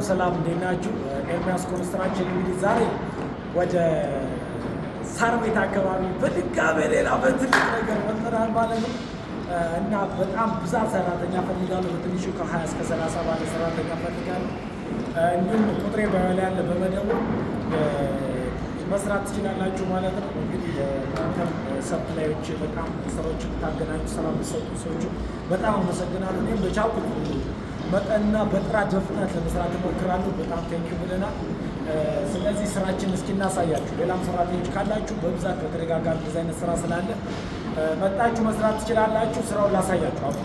ሰላም እንዴት ናችሁ? ኤርሚያስ ኮንስትራክሽን እንግዲህ ዛሬ ወደ ሳር ቤት አካባቢ በድጋሜ ሌላ በትልቅ ነገር መጥተናል ማለት ነው እና በጣም ብዛት ሰራተኛ ፈልጋለሁ። በትንሹ ከ20 እስከ 30 ባለ ሰራተኛ ፈልጋለሁ። እንዲሁም ቁጥሬ በላይ ያለ በመደወል መስራት ትችላላችሁ ማለት ነው። እንግዲህ እናንተም ሰፕላዮች በጣም ስራዎችን ታገናኙ ሰላም ሰጡ ሰዎች በጣም አመሰግናለሁ። እኔም በቻልኩት መጠንና በጥራት በፍጥነት ለመስራት እሞክራለሁ። በጣም ቴንኪው ብለናል። ስለዚህ ስራችን እስኪ እናሳያችሁ። ሌላም ሰራተኞች ካላችሁ በብዛት በተደጋጋሚ እንደዚህ አይነት ስራ ስላለ መጣችሁ መስራት ትችላላችሁ። ስራውን ላሳያችሁ አሁን